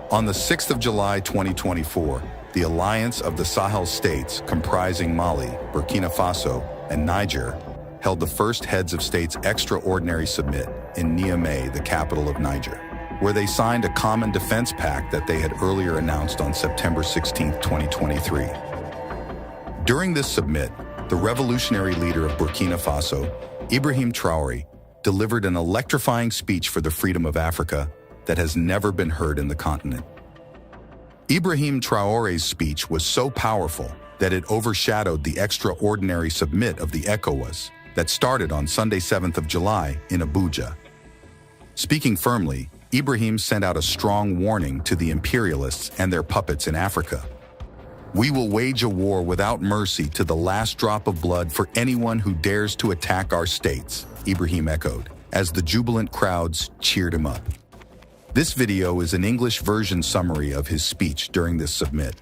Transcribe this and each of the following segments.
On the 6th of July 2024, the Alliance of the Sahel States, comprising Mali, Burkina Faso, and Niger, held the first Heads of States Extraordinary Summit in Niamey, the capital of Niger, where they signed a common defense pact that they had earlier announced on September 16, 2023. During this summit, the revolutionary leader of Burkina Faso, Ibrahim Traore, delivered an electrifying speech for the freedom of Africa that has never been heard in the continent. Ibrahim Traore's speech was so powerful that it overshadowed the extraordinary summit of the ECOWAS that started on Sunday 7th of July in Abuja. Speaking firmly, Ibrahim sent out a strong warning to the imperialists and their puppets in Africa. "We will wage a war without mercy to the last drop of blood for anyone who dares to attack our states," Ibrahim echoed, as the jubilant crowds cheered him up. This video is an English version summary of his speech during this summit.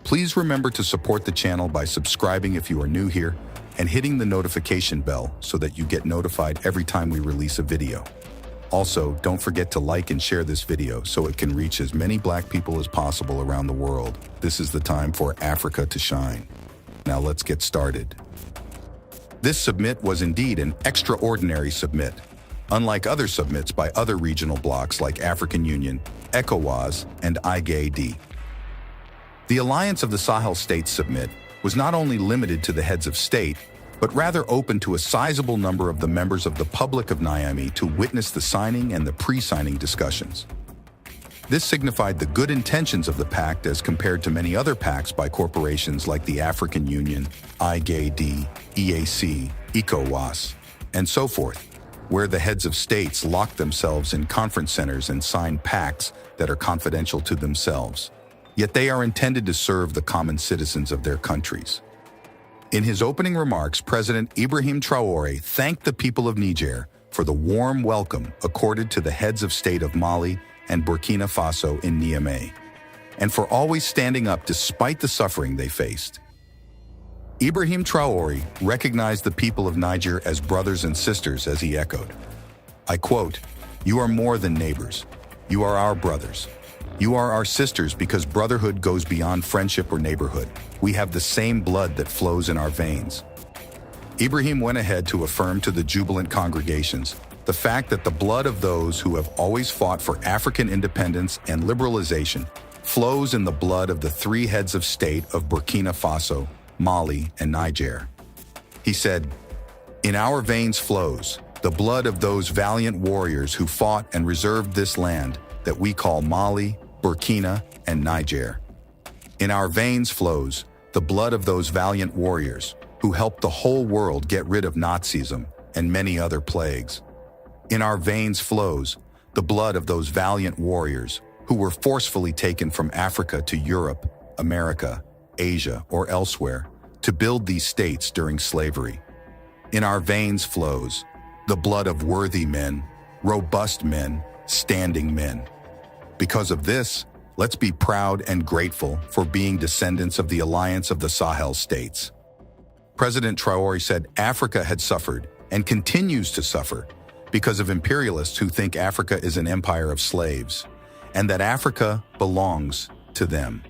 Please remember to support the channel by subscribing if you are new here and hitting the notification bell so that you get notified every time we release a video. Also, don't forget to like and share this video so it can reach as many Black people as possible around the world. This is the time for Africa to shine. Now let's get started. This summit was indeed an extraordinary summit, unlike other summits by other regional blocs like African Union, ECOWAS, and IGAD. The Alliance of the Sahel States summit was not only limited to the heads of state, but rather open to a sizable number of the members of the public of Niamey to witness the signing and the pre-signing discussions. This signified the good intentions of the pact as compared to many other pacts by corporations like the African Union, IGAD, EAC, ECOWAS, and so forth, where the heads of states lock themselves in conference centers and sign pacts that are confidential to themselves. Yet they are intended to serve the common citizens of their countries. In his opening remarks, President Ibrahim Traore thanked the people of Niger for the warm welcome accorded to the heads of state of Mali and Burkina Faso in Niamey, and for always standing up despite the suffering they faced. Ibrahim Traore recognized the people of Niger as brothers and sisters as he echoed, I quote, "You are more than neighbors. You are our brothers. You are our sisters because brotherhood goes beyond friendship or neighborhood. We have the same blood that flows in our veins." Ibrahim went ahead to affirm to the jubilant congregations the fact that the blood of those who have always fought for African independence and liberalization flows in the blood of the three heads of state of Burkina Faso, Mali, and Niger. He said, "In our veins flows the blood of those valiant warriors who fought and reserved this land that we call Mali, Burkina, and Niger. In our veins flows the blood of those valiant warriors who helped the whole world get rid of Nazism and many other plagues. In our veins flows the blood of those valiant warriors who were forcefully taken from Africa to Europe, America, Asia, or elsewhere to build these states during slavery. In our veins flows the blood of worthy men, robust men, standing men. Because of this, let's be proud and grateful for being descendants of the Alliance of the Sahel States." President Traore said Africa had suffered and continues to suffer because of imperialists who think Africa is an empire of slaves and that Africa belongs to them.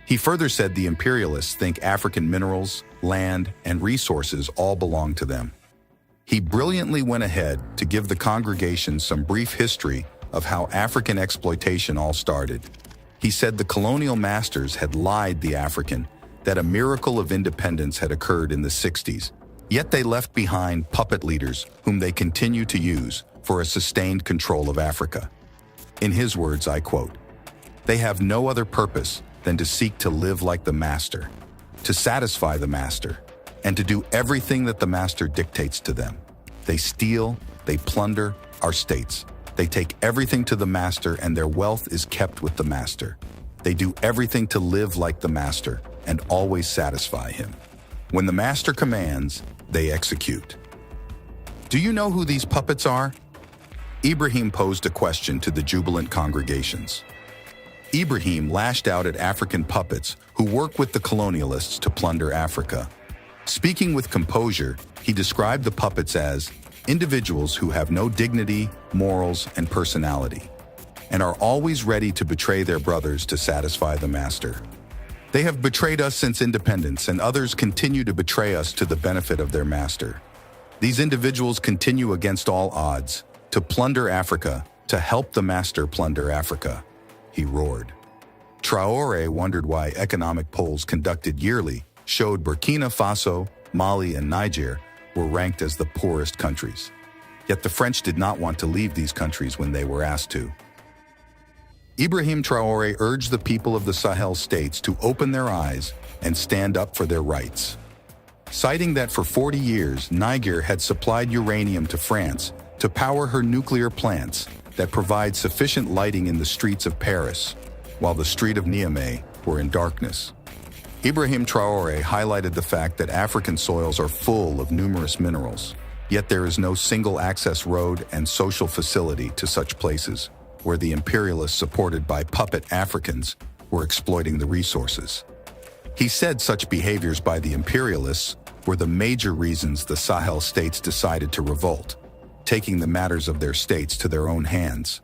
He further said the imperialists think African minerals, land, and resources all belong to them. He brilliantly went ahead to give the congregation some brief history of how African exploitation all started. He said the colonial masters had lied the African that a miracle of independence had occurred in the 60s, yet they left behind puppet leaders whom they continue to use for a sustained control of Africa. In his words, I quote, "They have no other purpose than to seek to live like the master, to satisfy the master, and to do everything that the master dictates to them. They steal, they plunder our states. They take everything to the master and their wealth is kept with the master. They do everything to live like the master and always satisfy him. When the master commands, they execute." Do you know who these puppets are? Ibrahim posed a question to the jubilant congregations. Ibrahim lashed out at African puppets who work with the colonialists to plunder Africa. Speaking with composure, he described the puppets as individuals who have no dignity, morals, and personality. and are always ready to betray their brothers to satisfy the master. They have betrayed us since independence, and others continue to betray us to the benefit of their master. These individuals continue against all odds to plunder Africa, to help the master plunder Africa, he roared. Traore wondered why economic polls conducted yearly showed Burkina Faso, Mali, and Niger were ranked as the poorest countries. Yet the French did not want to leave these countries when they were asked to. Ibrahim Traore urged the people of the Sahel states to open their eyes and stand up for their rights. Citing that for 40 years, Niger had supplied uranium to France to power her nuclear plants that provide sufficient lighting in the streets of Paris, while the street of Niamey were in darkness. Ibrahim Traore highlighted the fact that African soils are full of numerous minerals, yet there is no single access road and social facility to such places, where the imperialists supported by puppet Africans were exploiting the resources. He said such behaviors by the imperialists were the major reasons the Sahel states decided to revolt, taking the matters of their states to their own hands.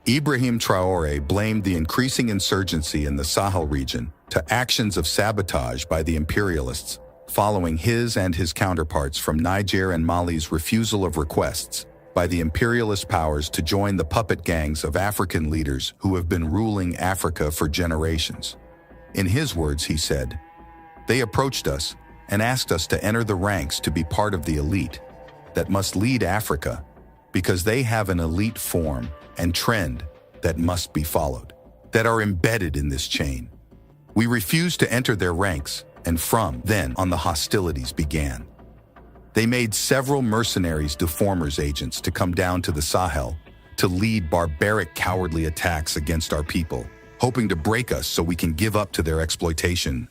Ibrahim Traore blamed the increasing insurgency in the Sahel region to actions of sabotage by the imperialists, following his and his counterparts from Niger and Mali's refusal of requests by the imperialist powers to join the puppet gangs of African leaders who have been ruling Africa for generations. In his words, he said, "They approached us and asked us to enter the ranks to be part of the elite that must lead Africa because they have an elite form and trend that must be followed, that are embedded in this chain. We refused to enter their ranks, and from then on the hostilities began. They made several mercenaries deformers agents to come down to the Sahel to lead barbaric, cowardly attacks against our people, hoping to break us so we can give up to their exploitation."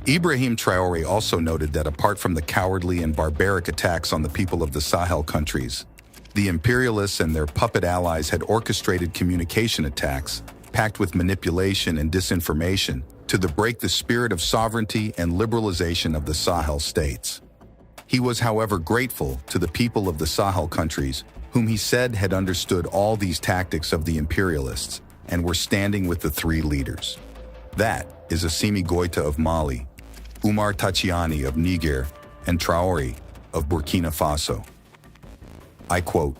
Ibrahim Traore also noted that apart from the cowardly and barbaric attacks on the people of the Sahel countries, the imperialists and their puppet allies had orchestrated communication attacks packed with manipulation and disinformation to break the spirit of sovereignty and liberalization of the Sahel states. He was, however, grateful to the people of the Sahel countries, whom he said had understood all these tactics of the imperialists and were standing with the three leaders. That is Assimi Goïta of Mali, Umar Tachiani of Niger, and Traore of Burkina Faso. I quote,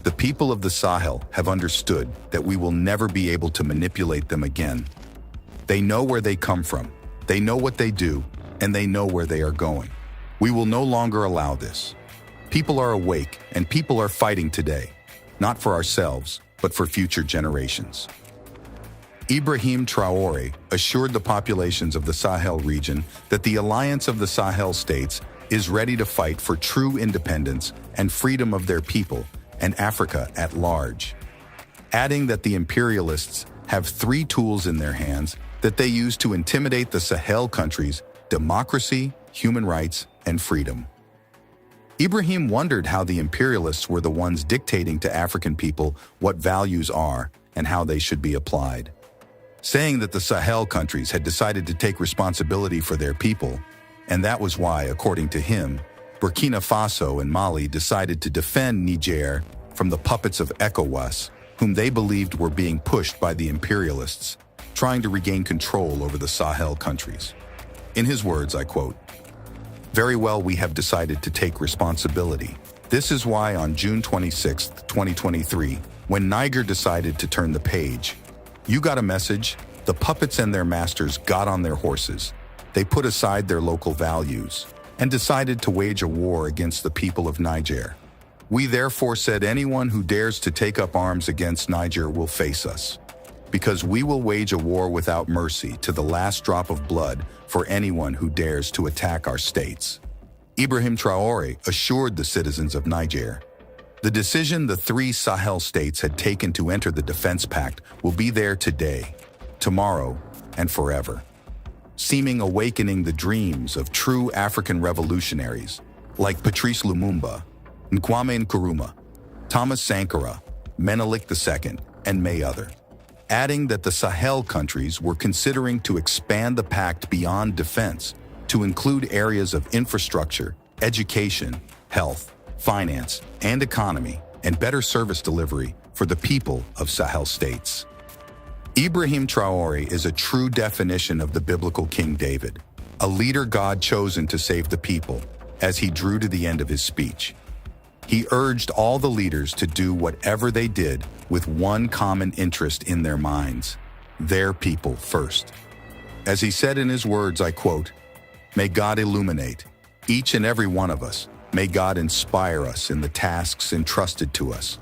"The people of the Sahel have understood that we will never be able to manipulate them again. They know where they come from, they know what they do, and they know where they are going. We will no longer allow this. People are awake and people are fighting today, not for ourselves, but for future generations." Ibrahim Traore assured the populations of the Sahel region that the Alliance of the Sahel States is ready to fight for true independence and freedom of their people and Africa at large, adding that the imperialists have three tools in their hands that they use to intimidate the Sahel countries: democracy, human rights, and freedom. Ibrahim wondered how the imperialists were the ones dictating to African people what values are and how they should be applied, saying that the Sahel countries had decided to take responsibility for their people, and that was why, according to him, Burkina Faso and Mali decided to defend Niger from the puppets of ECOWAS, whom they believed were being pushed by the imperialists, trying to regain control over the Sahel countries. In his words, I quote, "Very well, we have decided to take responsibility. This is why on June 26, 2023, when Niger decided to turn the page, you got a message, the puppets and their masters got on their horses. They put aside their local values and decided to wage a war against the people of Niger. We therefore said anyone who dares to take up arms against Niger will face us, because we will wage a war without mercy to the last drop of blood for anyone who dares to attack our states." Ibrahim Traore assured the citizens of Niger, "The decision the three Sahel states had taken to enter the Defense Pact will be there today, tomorrow, and forever, seeming awakening the dreams of true African revolutionaries like Patrice Lumumba, Kwame Nkrumah, Thomas Sankara, Menelik II, and many others," adding that the Sahel countries were considering to expand the pact beyond defense to include areas of infrastructure, education, health, finance, and economy and better service delivery for the people of Sahel states. Ibrahim Traore is a true definition of the biblical King David, a leader God chosen to save the people, as he drew to the end of his speech. He urged all the leaders to do whatever they did with one common interest in their minds: their people first. As he said in his words, I quote, "May God illuminate each and every one of us. May God inspire us in the tasks entrusted to us.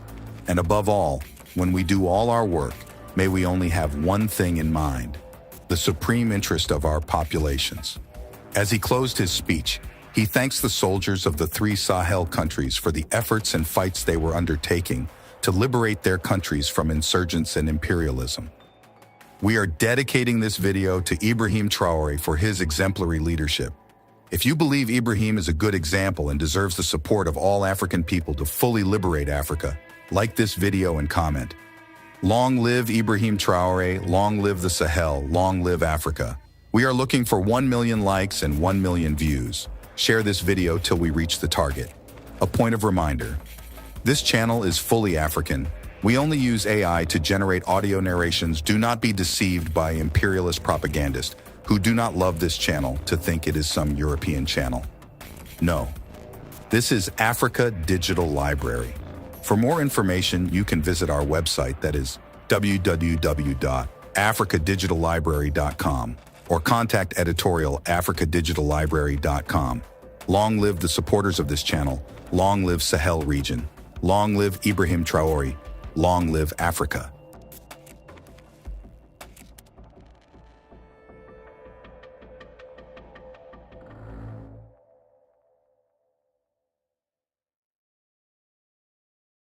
And above all, when we do all our work, may we only have one thing in mind: the supreme interest of our populations." As he closed his speech, he thanks the soldiers of the 3 Sahel countries for the efforts and fights they were undertaking to liberate their countries from insurgents and imperialism. We are dedicating this video to Ibrahim Traore for his exemplary leadership. If you believe Ibrahim is a good example and deserves the support of all African people to fully liberate Africa, like this video and comment. Long live Ibrahim Traore, long live the Sahel, long live Africa. We are looking for 1 million likes and 1 million views. Share this video till we reach the target. A point of reminder: this channel is fully African. We only use AI to generate audio narrations. Do not be deceived by imperialist propagandists who do not love this channel to think it is some European channel. No, this is Africa Digital Library. For more information, you can visit our website, that is www.africadigitallibrary.com, or contact editorial africadigitallibrary.com. Long live the supporters of this channel. Long live Sahel region. Long live Ibrahim Traore. Long live Africa.